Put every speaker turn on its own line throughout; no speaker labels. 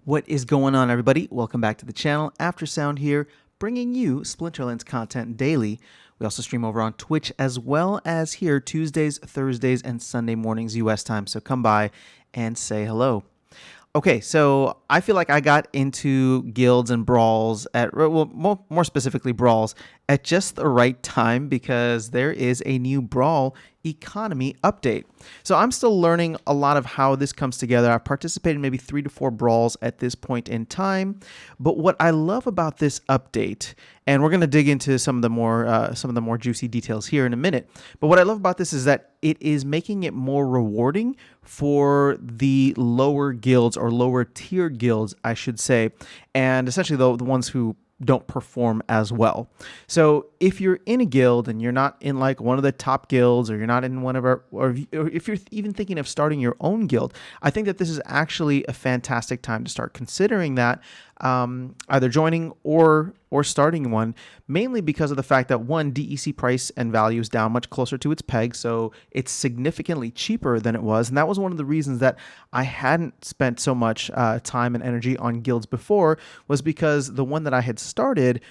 What is going on, everybody? Welcome back to the channel. After Sound here, bringing you Splinterlands content daily. We also stream over on Twitch as well as here Tuesdays, Thursdays, and Sunday mornings US time. So come by and say hello. Okay, so I feel like I got into guilds and brawls more specifically brawls at just the right time because there is a new brawl economy update. So I'm still learning a lot of how this comes together. I've participated in maybe 3 to 4 brawls at this point in time, but what I love about this update, and we're going to dig into some of the more juicy details here in a minute, but what I love about this is that it is making it more rewarding for the lower guilds or lower tier guilds, I should say, and essentially the ones who don't perform as well. So if you're in a guild and you're not in like one of the top guilds, or you're not in one of our, or if you're even thinking of starting your own guild, I think that this is actually a fantastic time to start considering that, either joining or starting one, mainly because of the fact that one, DEC price and value is down much closer to its peg, so it's significantly cheaper than it was, and that was one of the reasons that I hadn't spent so much time and energy on guilds before, was because the one that I had started,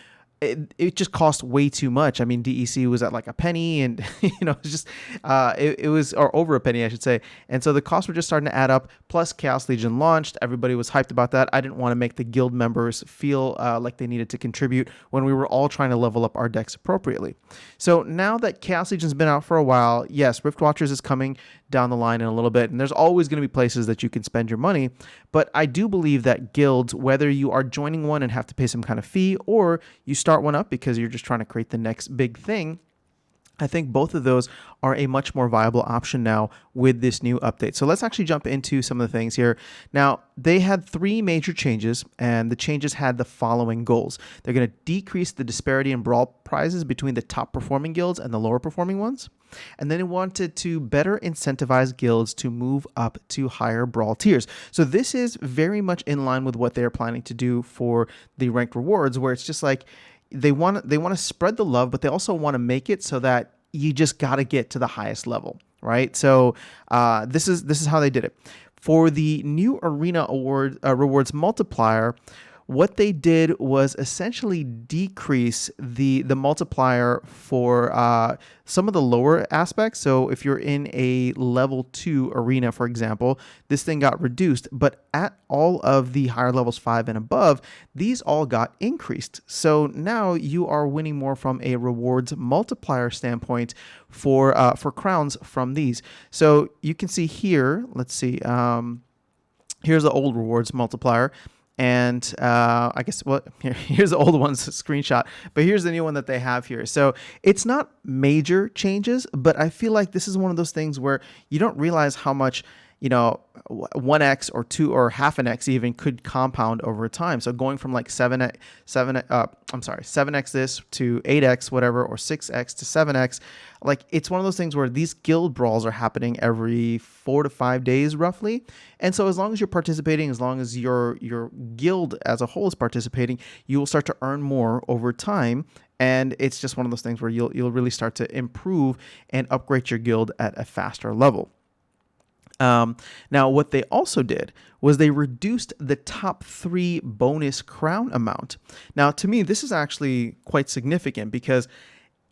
it just cost way too much. I mean, DEC was at like a penny, and it's just it was, or over a penny, I should say. And so the costs were just starting to add up. Plus, Chaos Legion launched. Everybody was hyped about that. I didn't want to make the guild members feel like they needed to contribute when we were all trying to level up our decks appropriately. So now that Chaos Legion's been out for a while, yes, Rift Watchers is coming down the line in a little bit, and there's always going to be places that you can spend your money. But I do believe that guilds, whether you are joining one and have to pay some kind of fee, or you start one up because you're just trying to create the next big thing, I think both of those are a much more viable option now with this new update. So let's actually jump into some of the things here. Now, they had 3 major changes, and the changes had the following goals. They're going to decrease the disparity in brawl prizes between the top performing guilds and the lower performing ones. And then it wanted to better incentivize guilds to move up to higher brawl tiers. So this is very much in line with what they're planning to do for the ranked rewards, where it's just like, they want to spread the love, but they also want to make it so that you just got to get to the highest level, right? So this is how they did it. For the new Arena rewards multiplier, what they did was essentially decrease the multiplier for some of the lower aspects. So if you're in a level 2 arena, for example, this thing got reduced, but at all of the higher levels 5 and above, these all got increased. So now you are winning more from a rewards multiplier standpoint for crowns from these. So you can see here, let's see, here's the old rewards multiplier. And I guess, well, here's the old one's screenshot, but here's the new one that they have here. So it's not major changes, but I feel like this is one of those things where you don't realize how much, 1x or 2 or half an x even could compound over time. So going from like 7x this to 8x whatever, or 6x to 7x, like it's one of those things where these guild brawls are happening every 4 to 5 days roughly. And so as long as you're participating, as long as your guild as a whole is participating, you will start to earn more over time. And it's just one of those things where you'll really start to improve and upgrade your guild at a faster level. Now, what they also did was they reduced the top 3 bonus crown amount. Now, to me, this is actually quite significant because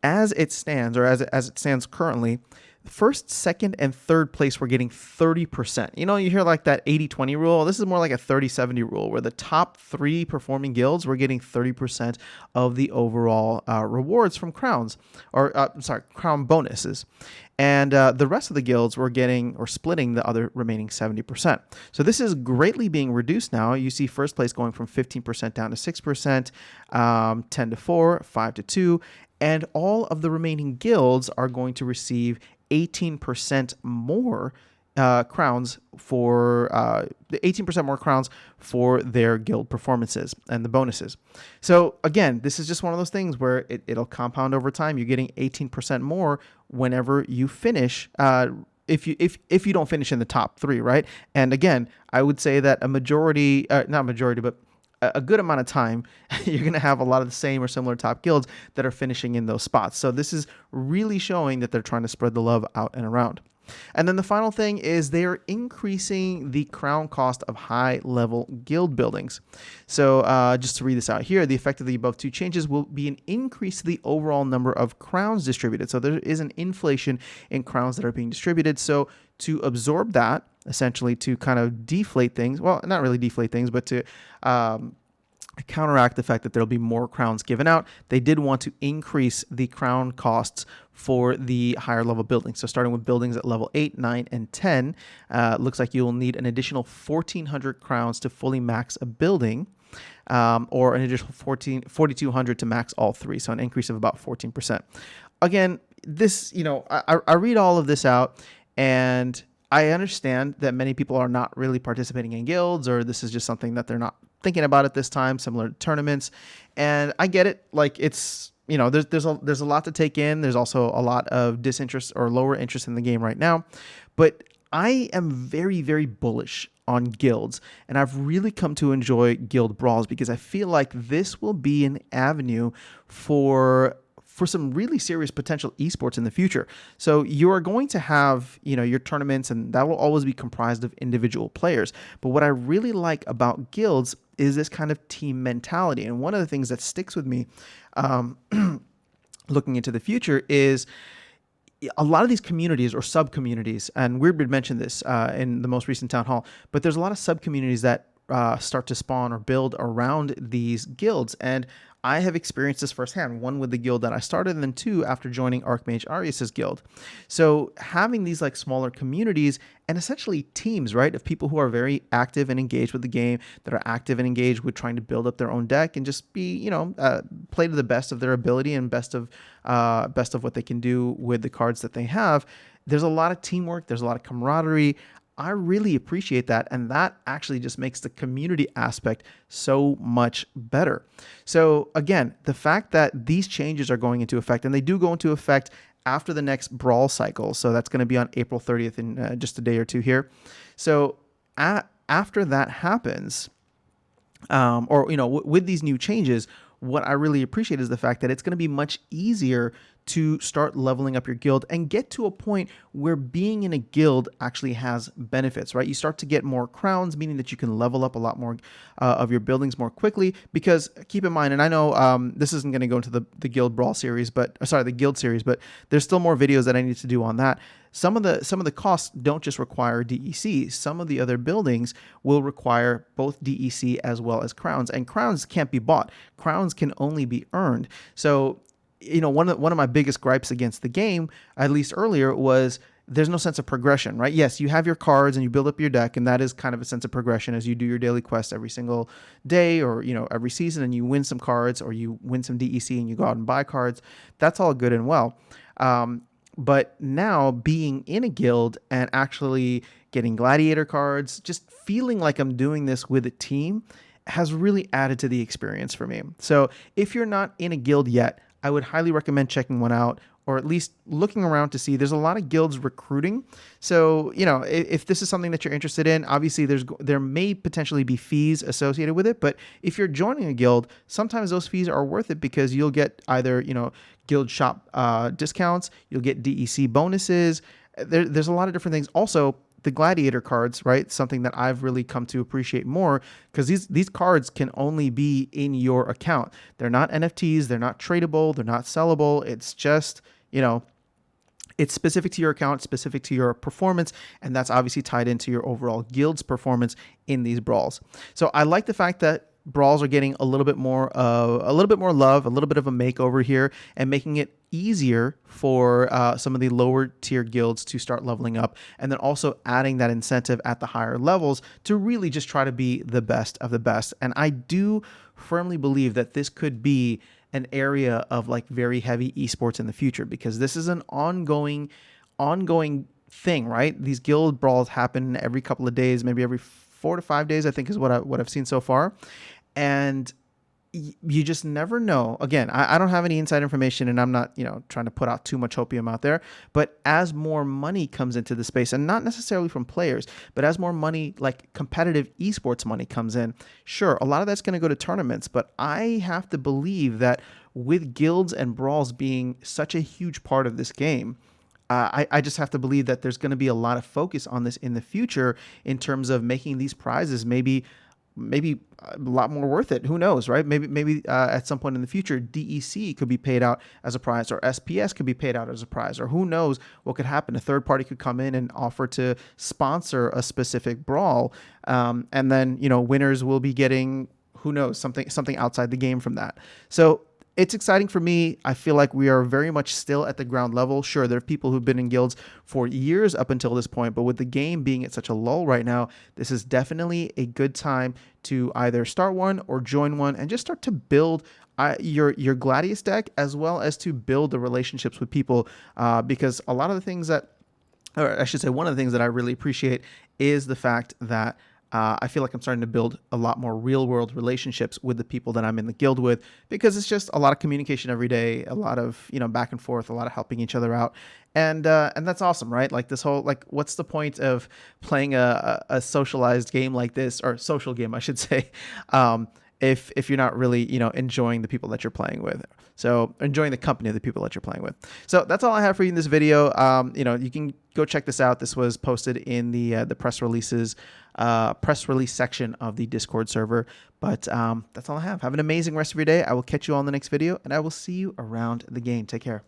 as it stands, or as it stands currently, first, second, and third place were getting 30%. You hear like that 80-20 rule. This is more like a 30-70 rule, where the top 3 performing guilds were getting 30% of the overall rewards from crowns, or crown bonuses. And the rest of the guilds were getting, or splitting, the other remaining 70%. So this is greatly being reduced now. You see first place going from 15% down to 6%, 10 to 4, 5 to 2, and all of the remaining guilds are going to receive 18% more crowns for 18% more crowns for their guild performances and the bonuses. So again, this is just one of those things where it'll compound over time. You're getting 18% more whenever you finish. If you don't finish in the top 3, right? And again, I would say that a good amount of time, you're going to have a lot of the same or similar top guilds that are finishing in those spots. So this is really showing that they're trying to spread the love out and around. And then the final thing is they are increasing the crown cost of high-level guild buildings. So just to read this out here, the effect of the above two changes will be an increase to the overall number of crowns distributed. So there is an inflation in crowns that are being distributed. So to absorb that, essentially to kind of deflate things, well, not really deflate things, but to counteract the fact that there'll be more crowns given out, they did want to increase the crown costs for the higher level buildings. So starting with buildings at level 8, 9, and 10, looks like you'll need an additional 1,400 crowns to fully max a building, or an additional 4,200 to max all three. So an increase of about 14%. Again, this, I read all of this out, and I understand that many people are not really participating in guilds, or this is just something that they're not thinking about at this time, similar to tournaments. And I get it. Like, it's, there's a lot to take in. There's also a lot of disinterest or lower interest in the game right now. But I am very, very bullish on guilds, and I've really come to enjoy guild brawls because I feel like this will be an avenue for some really serious potential esports in the future. So you are going to have, your tournaments, and that will always be comprised of individual players. But what I really like about guilds is this kind of team mentality. And one of the things that sticks with me looking into the future is a lot of these communities or sub-communities, and Weirdbeard mentioned this in the most recent town hall, but there's a lot of sub-communities that start to spawn or build around these guilds. And I have experienced this firsthand, one with the guild that I started, and then two after joining Archmage Arius's guild. So having these like smaller communities and essentially teams, right, of people who are very active and engaged with the game, that are active and engaged with trying to build up their own deck and just be, play to the best of their ability and best of what they can do with the cards that they have. There's a lot of teamwork. There's a lot of camaraderie. I really appreciate that, and that actually just makes the community aspect so much better. So again, the fact that these changes are going into effect, and they do go into effect after the next Brawl cycle, so that's going to be on April 30th in just a day or two here. So after that happens, with these new changes, what I really appreciate is the fact that it's going to be much easier to start leveling up your guild and get to a point where being in a guild actually has benefits, right? You start to get more crowns, meaning that you can level up a lot more of your buildings more quickly. Because keep in mind, and I know this isn't going to go into the guild brawl series, the guild series, but there's still more videos that I need to do on that. Some of the costs don't just require DEC. Some of the other buildings will require both DEC as well as crowns, and crowns can't be bought. Crowns can only be earned. So one of my biggest gripes against the game, at least earlier, was there's no sense of progression, right? Yes, you have your cards and you build up your deck, and that is kind of a sense of progression as you do your daily quests every single day or, every season, and you win some cards or you win some DEC and you go out and buy cards. That's all good and well. But now being in a guild and actually getting Gladiator cards, just feeling like I'm doing this with a team has really added to the experience for me. So if you're not in a guild yet, I would highly recommend checking one out, or at least looking around to see. There's a lot of guilds recruiting. So, if this is something that you're interested in, obviously there may potentially be fees associated with it. But if you're joining a guild, sometimes those fees are worth it because you'll get either, guild shop discounts, you'll get DEC bonuses. There's a lot of different things. Also, the Gladiator cards, right? Something that I've really come to appreciate more, because these cards can only be in your account. They're not NFTs. They're not tradable. They're not sellable. It's just, it's specific to your account, specific to your performance, and that's obviously tied into your overall guild's performance in these brawls. So I like the fact that brawls are getting a little bit more love, a little bit of a makeover here, and making it easier for some of the lower tier guilds to start leveling up, and then also adding that incentive at the higher levels to really just try to be the best of the best. And I do firmly believe that this could be an area of like very heavy esports in the future, because this is an ongoing thing, right? These guild brawls happen every couple of days, maybe every 4 to 5 days, I think is what I've seen so far. And you just never know. Again, I don't have any inside information, and I'm not, trying to put out too much hopium out there. But as more money comes into the space, and not necessarily from players, but as more money, like competitive esports money comes in, sure, a lot of that's going to go to tournaments. But I have to believe that with guilds and brawls being such a huge part of this game, I just have to believe that there's going to be a lot of focus on this in the future in terms of making these prizes maybe a lot more worth it. Who knows, right? Maybe at some point in the future, DEC could be paid out as a prize, or SPS could be paid out as a prize, or who knows what could happen. A third party could come in and offer to sponsor a specific brawl, and then winners will be getting, who knows, something outside the game from that. So it's exciting for me. I feel like we are very much still at the ground level. Sure, there are people who've been in guilds for years up until this point, but with the game being at such a lull right now, this is definitely a good time to either start one or join one and just start to build your Gladius deck, as well as to build the relationships with people, because a lot of the things that, or I should say, one of the things that I really appreciate is the fact that I feel like I'm starting to build a lot more real world relationships with the people that I'm in the guild with, because it's just a lot of communication every day, a lot of, back and forth, a lot of helping each other out. And that's awesome, right? Like this whole, like, what's the point of playing a socialized game like this, or social game, I should say, if you're not really, enjoying the people that you're playing with. So enjoying the company of the people that you're playing with. So that's all I have for you in this video. You can go check this out. This was posted in the press release section of the Discord server. But that's all I have. Have an amazing rest of your day. I will catch you all in the next video, and I will see you around the game. Take care.